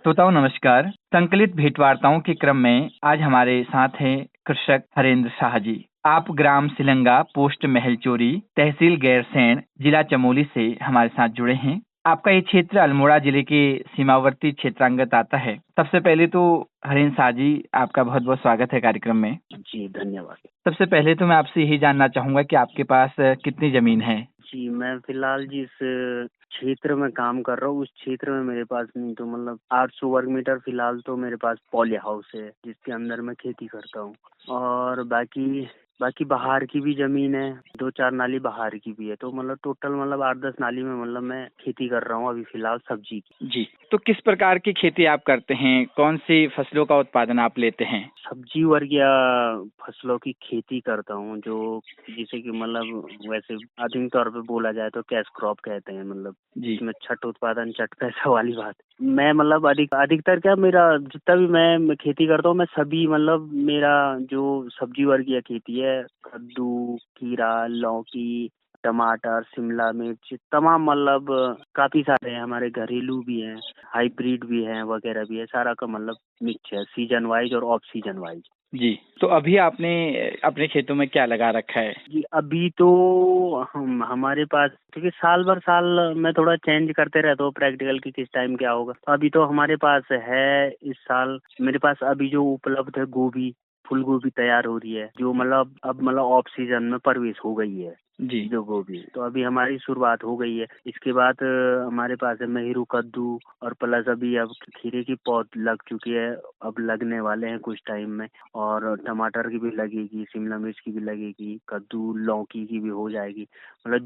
श्रोताओं नमस्कार। संकलित भेंटवार्ताओं के क्रम में आज हमारे साथ हैं कृषक हरेंद्र शाह जी। आप ग्राम सिलंगा, पोस्ट महलचोरी, तहसील गैरसैंण, जिला चमोली से हमारे साथ जुड़े हैं। आपका ये क्षेत्र अल्मोड़ा जिले के सीमावर्ती क्षेत्रांगत आता है। सबसे पहले तो हरेंद्र शाह जी, आपका बहुत बहुत स्वागत है कार्यक्रम में। जी धन्यवाद। सबसे पहले तो मैं आपसे यही जानना चाहूंगा कि आपके पास कितनी जमीन है? जी मैं फिलहाल जिस क्षेत्र में काम कर रहा हूँ उस क्षेत्र में मेरे पास नहीं तो 800 वर्ग मीटर फिलहाल तो मेरे पास पॉली हाउस है जिसके अंदर मैं खेती करता हूँ। और बाकी बाकी बाहर की भी जमीन है, 2-4 नाली बाहर की भी है, तो टोटल 8-10 नाली में मैं खेती कर रहा हूँ अभी फिलहाल सब्जी की। जी, तो किस प्रकार की खेती आप करते हैं? कौन सी फसलों का उत्पादन आप लेते हैं? सब्जी वर्गीय फसलों की खेती करता हूँ, जो जिसे कि वैसे आधुनिक तौर पे बोला जाए तो कैश क्रॉप कहते हैं, जी। जिसमें छठ उत्पादन चट पैसा वाली बात। मैं अधिकतर क्या मेरा जितना भी मैं खेती करता हूँ मैं सभी मेरा जो सब्जी वर्गीय खेती है, कद्दू, खीरा, लौकी, टमाटर, शिमला मिर्च, तमाम काफी सारे हैं, हमारे घरेलू भी हैं, हाइब्रिड भी हैं वगैरह भी है, सारा का मिक्स है, सीजन वाइज और ऑफ सीजन वाइज। जी, तो अभी आपने अपने खेतों में क्या लगा रखा है? जी अभी तो हमारे पास, क्योंकि साल भर साल मैं थोड़ा चेंज करते रहता हूँ प्रैक्टिकल की किस टाइम क्या होगा, तो अभी तो हमारे पास है इस साल मेरे पास अभी जो उपलब्ध है गोभी, फूल गोभी तैयार हो रही है, जो अब ऑफ सीजन में प्रवेश हो गई है जी। जो गोभी, तो अभी हमारी शुरुआत हो गई है। इसके बाद हमारे पास है मेहरू कद्दू, और प्लस अभी अब खीरे की पौध लग चुकी है, अब लगने वाले हैं कुछ टाइम में, और टमाटर की भी लगेगी, शिमला मिर्च की भी लगेगी, कद्दू लौकी की भी हो जाएगी।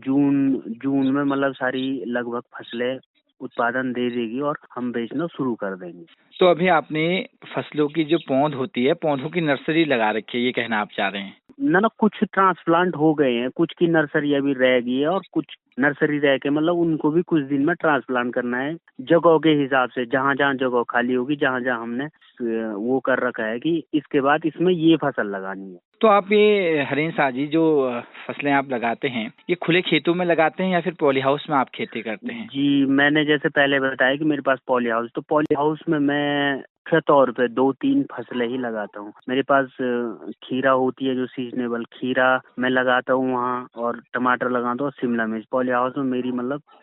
जून में सारी लगभग फसलें उत्पादन दे देगी और हम बेचना शुरू कर देंगे। तो अभी आपने फसलों की जो पौध होती है, पौधों की नर्सरी लगा रखी है, ये कहना आप चाह रहे हैं? ना कुछ ट्रांसप्लांट हो गए हैं, कुछ की नर्सरी अभी रह गई है, और कुछ नर्सरी रह के उनको भी कुछ दिन में ट्रांसप्लांट करना है, जगह के हिसाब से, जहाँ जहाँ जगह खाली होगी, जहाँ जहाँ हमने वो कर रखा है कि इसके बाद इसमें ये फसल लगानी है। तो आप ये हरेंद्र शाह जी, जो फसलें आप लगाते हैं, ये खुले खेतों में लगाते हैं या फिर पॉली हाउस में आप खेती करते हैं? जी मैंने जैसे पहले बताया कि मेरे पास पॉली हाउस, तो पॉली हाउस में मैं मुख्य तौर पे 2-3 फसलें ही लगाता हूँ। मेरे पास खीरा होती है जो सीजनेबल, खीरा मैं लगाता हूँ वहाँ, और टमाटर लगाता हूँ, और शिमला मिर्च। पॉली हाउस में मेरी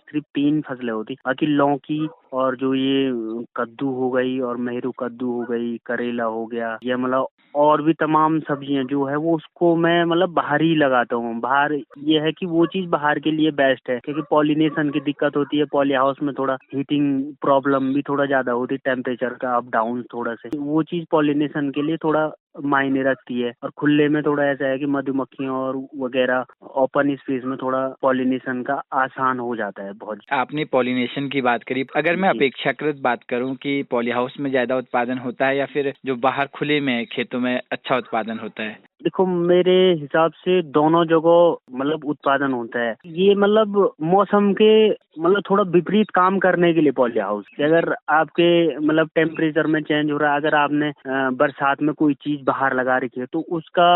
सिर्फ 3 फसलें होती, बाकी लौकी और जो ये कद्दू हो गई, और मेहरू कद्दू हो गई, करेला हो गया, ये और भी तमाम सब्जियां जो है वो उसको मैं बाहर ही लगाता हूँ। बाहर ये है कि वो चीज़ बाहर के लिए बेस्ट है, क्योंकि पॉलिनेशन की दिक्कत होती है पॉली हाउस में, थोड़ा हीटिंग प्रॉब्लम भी थोड़ा ज़्यादा होती है, टेम्परेचर का अप डाउन थोड़ा से, वो चीज़ पॉलिनेशन के लिए थोड़ा मायने रखती है। और खुले में थोड़ा ऐसा है कि मधुमक्खियों और वगैरह ओपन स्पेस में थोड़ा पॉलिनेशन का आसान हो जाता है बहुत। आपने पॉलिनेशन की बात करी, अगर मैं अपेक्षाकृत बात करूं कि पॉली हाउस में ज्यादा उत्पादन होता है या फिर जो बाहर खुले में खेतों में अच्छा उत्पादन होता है? देखो मेरे हिसाब से दोनों जगह उत्पादन होता है। ये मौसम के थोड़ा विपरीत काम करने के लिए पॉली हाउस, अगर आपके टेम्परेचर में चेंज हो रहा है, अगर आपने बरसात में कोई चीज बाहर लगा रखी है तो उसका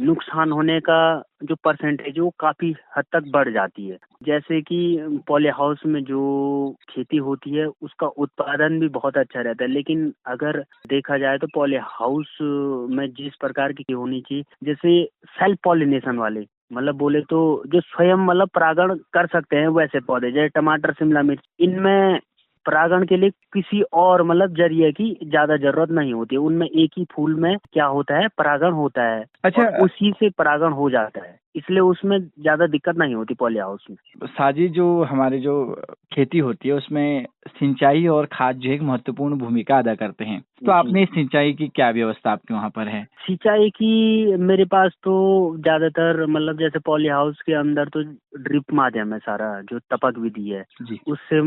नुकसान होने का जो परसेंटेज है वो काफी हद तक बढ़ जाती है। जैसे कि पॉली हाउस में जो खेती होती है उसका उत्पादन भी बहुत अच्छा रहता है, लेकिन अगर देखा जाए तो पॉली हाउस में जिस प्रकार की होनी चाहिए, जैसे सेल्फ पॉलिनेशन वाले, बोले तो जो स्वयं परागण कर सकते हैं वैसे पौधे, जैसे टमाटर, शिमला मिर्च, इनमें परागण के लिए किसी और जरिए की ज्यादा जरूरत नहीं होती है। उनमें एक ही फूल में क्या होता है, परागण होता है। अच्छा, और उसी से परागण हो जाता है, इसलिए उसमें ज्यादा दिक्कत नहीं होती पॉली हाउस में। साजी, जो हमारे जो खेती होती है उसमें सिंचाई और खाद जो एक महत्वपूर्ण भूमिका अदा करते हैं, तो आपने सिंचाई की क्या व्यवस्था आपके वहाँ पर है? सिंचाई की मेरे पास तो ज्यादातर जैसे पॉली हाउस के अंदर तो ड्रिप माध्यम है, सारा जो टपक विधि है जी। उससे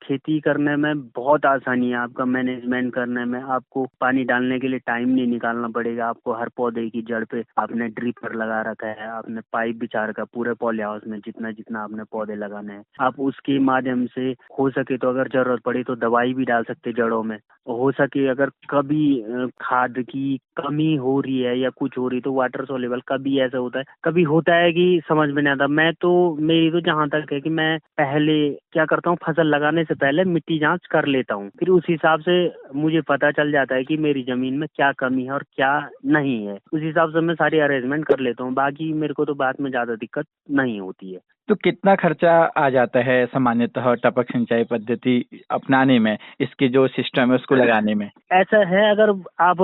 खेती करने में बहुत आसानी है। आपका मैनेजमेंट करने में आपको पानी डालने के लिए टाइम नहीं निकालना पड़ेगा, आपको हर पौधे की जड़ पे आपने ड्रिपर लगा रखा है, आपने पाइप बिछा रखा पूरे पॉली हाउस में, जितना जितना आपने पौधे लगाने हैं आप उसके माध्यम से हो सके तो अगर जरूरत पड़ी तो दवाई भी डाल सकते जड़ों में। हो सके अगर कभी खाद की कमी हो रही है या कुछ हो रही तो वाटर सोल्यूबल, कभी ऐसा होता है, कभी होता है कि समझ में नहीं आता। मेरी तो जहाँ तक है कि मैं पहले क्या करता हूँ, फसल लगाने से पहले मिट्टी जांच कर लेता हूँ, फिर उस हिसाब से मुझे पता चल जाता है कि मेरी जमीन में क्या कमी है और क्या नहीं है। उस हिसाब से मैं सारी अरेंजमेंट कर लेता हूँ, बाकी मेरे को तो बाद में ज्यादा दिक्कत नहीं होती है। तो कितना खर्चा आ जाता है सामान्यतः टपक सिंचाई पद्धति अपनाने में, इसके जो सिस्टम है उसको लगाने में? ऐसा है, अगर आप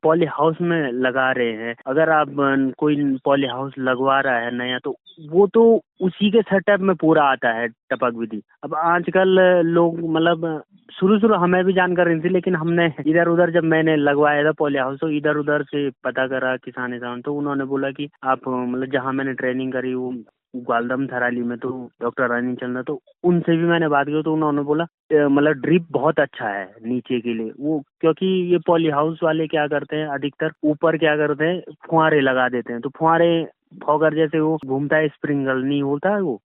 पॉली हाउस में लगा रहे हैं, अगर आप कोई पॉली हाउस लगवा रहा है नया, तो वो तो उसी के सेटअप में पूरा आता है टपक विधि। अब आजकल लोग मतलब शुरू हमें भी जानकारी नहीं थी, लेकिन हमने इधर उधर जब मैंने लगवाया था पॉली हाउस तो इधर उधर से पता करा किसान, तो उन्होंने बोला कि आप मतलब जहाँ मैंने ट्रेनिंग करी वो ग्वालदम थराली में, तो डॉक्टर रानी चंद्र, तो उनसे भी मैंने बात की तो उन्होंने बोला मतलब ड्रिप बहुत अच्छा है नीचे के लिए वो, क्योंकि ये पॉली हाउस वाले क्या करते हैं अधिकतर ऊपर क्या करते हैं फुहारे लगा देते हैं, तो फुहारे फॉगर जैसे वो घूमता है, स्प्रिंकल नहीं होता है वो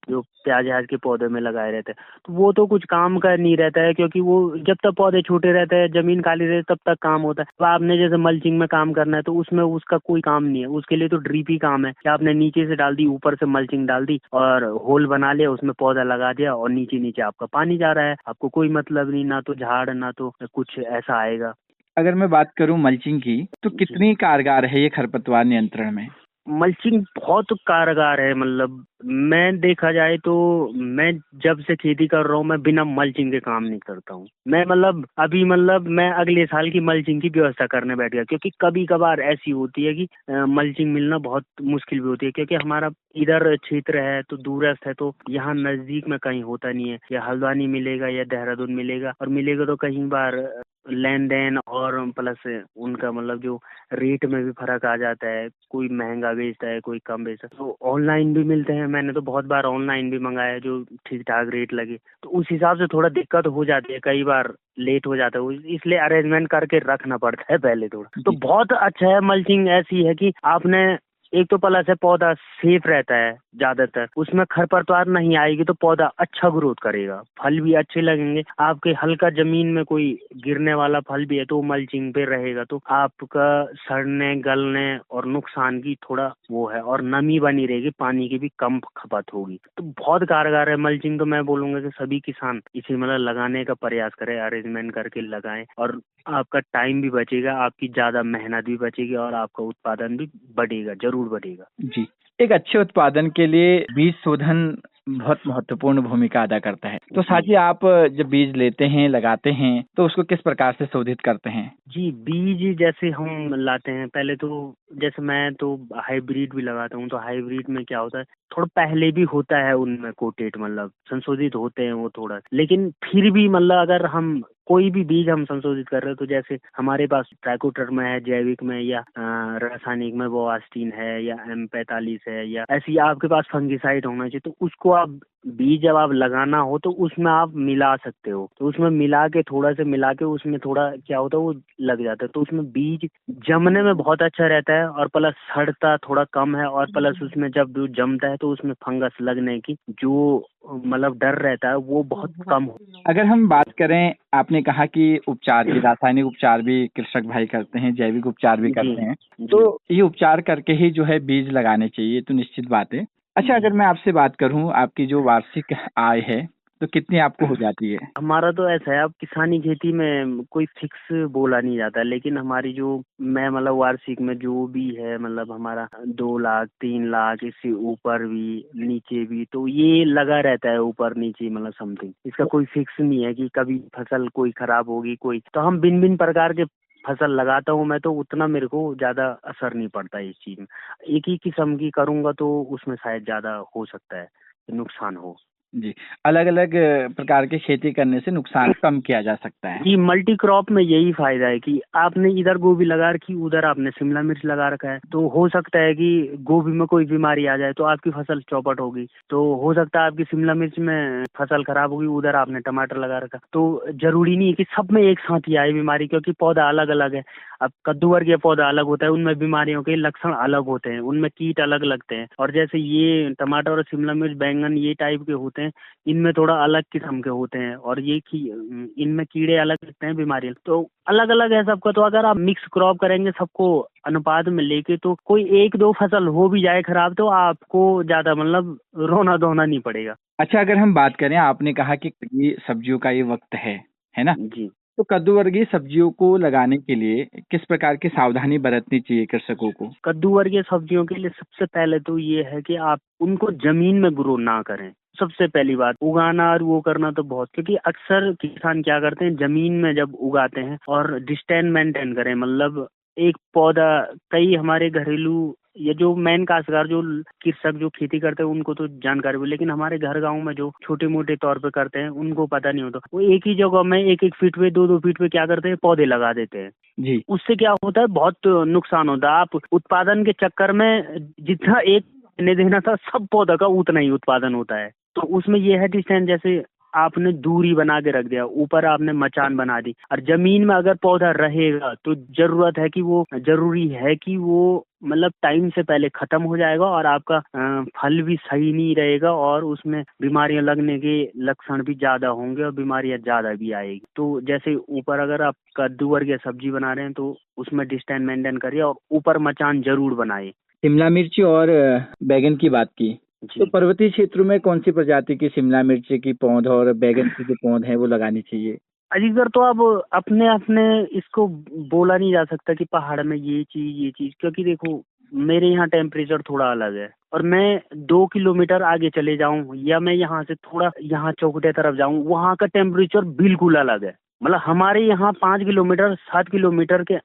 जो प्याज के पौधे में लगाए रहते हैं, तो वो तो कुछ काम का नहीं रहता है, क्योंकि वो जब तक पौधे छोटे रहते हैं जमीन खाली रहती है तब तक काम होता है। तो आपने जैसे मल्चिंग में काम करना है तो उसमें उसका कोई काम नहीं है, उसके लिए तो ड्रिप ही काम है कि आपने नीचे से डाल दी, ऊपर से मल्चिंग डाल दी और होल बना लिया, उसमें पौधा लगा दिया और नीचे नीचे आपका पानी जा रहा है, आपको कोई मतलब नहीं, ना तो झाड़ ना तो कुछ ऐसा आएगा। अगर मैं बात करूं मल्चिंग की, तो कितनी कारगर है ये खरपतवार नियंत्रण में? मल्चिंग बहुत कारगर है, मतलब मैं देखा जाए तो मैं जब से खेती कर रहा हूँ मैं बिना मल्चिंग के काम नहीं करता हूँ। मैं मतलब अभी मतलब मैं अगले साल की मल्चिंग की व्यवस्था करने बैठ गया, क्योंकि कभी कभार ऐसी होती है कि मल्चिंग मिलना बहुत मुश्किल भी होती है, क्योंकि हमारा इधर क्षेत्र है तो दूरस्थ है, तो यहाँ नजदीक में कहीं होता नहीं है, या हल्द्वानी मिलेगा या देहरादून मिलेगा, और मिलेगा तो कहीं बार लेन देन और प्लस उनका मतलब जो रेट में भी फर्क आ जाता है, कोई महंगा बेचता है कोई कम बेचता है, तो ऑनलाइन भी मिलते हैं। मैंने तो बहुत बार ऑनलाइन भी मंगाया जो ठीक ठाक रेट लगे, तो उस हिसाब से थोड़ा दिक्कत हो जाती है, कई बार लेट हो जाता है, इसलिए अरेंजमेंट करके रखना पड़ता है पहले थोड़ा। तो बहुत अच्छा है, मल्चिंग ऐसी है कि आपने एक तो प्लस है पौधा सेफ रहता है, ज्यादातर उसमें खरपतवार नहीं आएगी तो पौधा अच्छा ग्रोथ करेगा, फल भी अच्छे लगेंगे आपके। हल्का जमीन में कोई गिरने वाला फल भी है तो मल्चिंग पे रहेगा तो आपका सड़ने गलने और नुकसान की थोड़ा वो है, और नमी बनी रहेगी, पानी की भी कम खपत होगी, तो बहुत कारगर है मल्चिंग। तो मैं बोलूंगा कि सभी किसान इसे मतलब लगाने का प्रयास करें, अरेंजमेंट करके लगाएं, और आपका टाइम भी बचेगा, आपकी ज्यादा मेहनत भी बचेगी और आपका उत्पादन भी बढ़ेगा, जरूर बढ़ेगा। जी, एक अच्छे उत्पादन के लिए बीज शोधन बहुत महत्वपूर्ण भूमिका अदा करता है। तो साजी आप जब बीज लेते हैं लगाते हैं तो उसको किस प्रकार से शोधित करते हैं? जी, बीज जैसे हम लाते हैं पहले तो, जैसे मैं तो हाइब्रिड भी लगाता हूँ, तो हाइब्रिड में क्या होता है थोड़ा पहले भी होता है उनमें कोटेड, मतलब संशोधित होते हैं वो थोड़ा, लेकिन फिर भी मतलब अगर हम कोई भी बीज हम संशोधित कर रहे हो तो जैसे हमारे पास ट्राइकोडर्मा है जैविक में, या रासायनिक में बोआस्टीन है, या M45 है, या ऐसी आपके पास फंगिसाइड होना चाहिए, तो उसको आप बीज जब आप लगाना हो तो उसमें आप मिला सकते हो, तो उसमें मिला के थोड़ा से मिला के उसमें थोड़ा क्या होता है वो लग जाता है, तो उसमें बीज जमने में बहुत अच्छा रहता है, और प्लस सड़ता थोड़ा कम है, और प्लस उसमें जब दूध जमता है तो उसमें फंगस लगने की जो मतलब डर रहता है वो बहुत कम हो। अगर हम बात करें, आपने कहा कि उपचार की, रासायनिक उपचार भी कृषक भाई करते हैं, जैविक उपचार भी करते हैं, तो ये उपचार करके ही जो है बीज लगाने चाहिए, तो निश्चित बात है। अच्छा, अगर मैं आपसे बात करूं, आपकी जो वार्षिक आय है तो कितनी आपको हो जाती है? हमारा तो ऐसा है, अब किसानी खेती में कोई फिक्स बोला नहीं जाता, लेकिन हमारी जो मैं मतलब वार्षिक में जो भी है मतलब हमारा 2 लाख 3 लाख, इससे ऊपर भी नीचे भी, तो ये लगा रहता है ऊपर नीचे, मतलब समथिंग, इसका कोई फिक्स नहीं है कि कभी फसल कोई खराब होगी कोई, तो हम भिन्न भिन्न प्रकार के फसल लगाता हूँ मैं, तो उतना मेरे को ज्यादा असर नहीं पड़ता इस चीज में। एक ही किस्म की करूंगा तो उसमें शायद ज्यादा हो सकता है नुकसान हो। जी, अलग-अलग प्रकार की खेती करने से नुकसान कम किया जा सकता है। जी, मल्टी क्रॉप में यही फायदा है कि आपने इधर गोभी लगा रखी, उधर आपने शिमला मिर्च लगा रखा है, तो हो सकता है कि गोभी में कोई बीमारी आ जाए तो आपकी फसल चौपट होगी, तो हो सकता है आपकी शिमला मिर्च में फसल खराब होगी, उधर आपने टमाटर लगा रखा, तो जरूरी नहीं है कि सब में एक साथ ही आए बीमारी, क्योंकि पौधा अलग अलग है। अब कद्दू वर्गीय पौधा अलग होता है, उनमें बीमारियों के लक्षण अलग होते हैं, उनमें कीट अलग लगते हैं। और जैसे ये टमाटर और शिमला मिर्च, बैंगन ये टाइप के होते हैं, इनमें थोड़ा अलग किस्म के होते हैं। और इनमें कीड़े अलग लगते हैं, बीमारियां तो अलग अलग है सबका। तो अगर आप मिक्स क्रॉप करेंगे सबको अनुपात में लेके, तो कोई एक दो फसल हो भी जाए खराब तो आपको ज्यादा मतलब रोना धोना नहीं पड़ेगा। अच्छा, अगर हम बात करें, आपने कहा कि ये सब्जियों का ये वक्त है ना? जी। तो कद्दू वर्गीय सब्जियों को लगाने के लिए किस प्रकार की सावधानी बरतनी चाहिए कृषकों को? कद्दू वर्गीय सब्जियों के लिए सबसे पहले तो ये है कि आप उनको जमीन में ग्रो ना करें। सबसे पहली बात, उगाना और वो करना तो बहुत, क्योंकि अक्सर किसान क्या करते हैं, जमीन में जब उगाते हैं और डिस्टेंस मेंटेन करें, मतलब एक पौधा, कई हमारे घरेलू ये जो मेन काश्तकार जो कृषक जो खेती करते हैं उनको तो जानकारी भी, लेकिन हमारे घर गांव में जो छोटे मोटे तौर पे करते हैं उनको पता नहीं होता। वो एक ही जगह में एक एक फीट पे, दो दो फीट पे क्या करते हैं, पौधे लगा देते हैं। जी। उससे क्या होता है, बहुत नुकसान होता है। आप उत्पादन के चक्कर में जितना एक ने देना था सब पौधा का उतना ही उत्पादन होता है। तो उसमें ये है डिस्टेंस, जैसे आपने दूरी बना के रख दिया, ऊपर आपने मचान बना दी, और जमीन में अगर पौधा रहेगा तो जरूरी है कि वो मतलब टाइम से पहले खत्म हो जाएगा और आपका फल भी सही नहीं रहेगा और उसमें बीमारियां लगने के लक्षण भी ज्यादा होंगे और बीमारियां ज्यादा भी आएगी। तो जैसे ऊपर अगर आप कद्दू वर्गीय सब्जी बना रहे हैं तो उसमें डिस्टेंस मेंटेन करिए और ऊपर मचान जरूर बनाए। शिमला मिर्ची और बैगन की बात की, तो पर्वतीय क्षेत्रों में कौन सी प्रजाति की शिमला मिर्ची की पौध और बैगन की जो पौध है वो लगानी चाहिए? अजीगर तो अब अपने अपने इसको बोला नहीं जा सकता कि पहाड़ में ये चीज, क्योंकि देखो मेरे यहाँ टेम्परेचर थोड़ा अलग है और मैं 2 किलोमीटर आगे चले जाऊं या मैं यहाँ से थोड़ा यहाँ चौखटे तरफ जाऊं, वहाँ का टेम्परेचर बिल्कुल अलग है। मतलब हमारे यहाँ 5 किलोमीटर 7 किलोमीटर के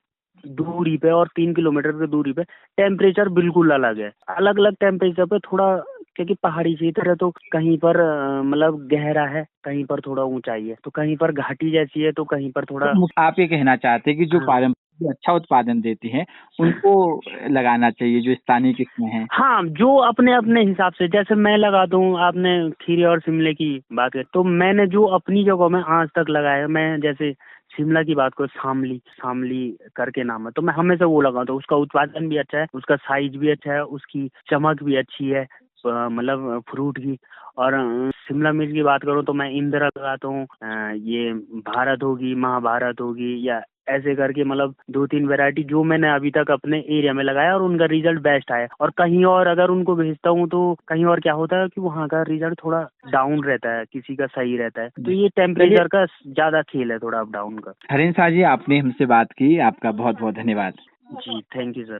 दूरी पे और 3 किलोमीटर की दूरी पे टेम्परेचर बिल्कुल अलग है। अलग अलग टेम्परेचर पे थोड़ा, क्योंकि पहाड़ी क्षेत्र है तो कहीं पर मतलब गहरा है, कहीं पर थोड़ा ऊंचाई है, तो कहीं पर घाटी जैसी है, तो कहीं पर थोड़ा। तो आप ये कहना चाहते हैं कि जो हाँ। पारंपरिक अच्छा उत्पादन देती हैं उनको लगाना चाहिए, जो स्थानीय किस्में हैं? हाँ, जो अपने अपने हिसाब से, जैसे मैं लगाता हूँ, आपने खीरे और शिमले की बात है, तो मैंने जो अपनी जगह में आज तक लगाया, मैं जैसे शिमला की बात करो, शामली करके नाम है, तो मैं हमेशा वो लगाता हूँ। उसका उत्पादन भी अच्छा है, उसका साइज भी अच्छा है, उसकी चमक भी अच्छी है, मतलब फ्रूट की। और शिमला मिर्च की बात करूँ तो मैं इंदिरा लगाता हूँ, ये भारत होगी, महाभारत होगी, या ऐसे करके मतलब 2-3 वैरायटी जो मैंने अभी तक अपने एरिया में लगाया और उनका रिजल्ट बेस्ट आया। और कहीं और अगर उनको भेजता हूँ तो कहीं और क्या होता है कि वहाँ का रिजल्ट थोड़ा डाउन रहता है, किसी का सही रहता है। तो ये टेम्परेचर का ज्यादा खेल है, थोड़ा अप डाउन का। हरेंद्र शाह जी, आपने हमसे बात की, आपका बहुत बहुत धन्यवाद। जी, थैंक यू सर।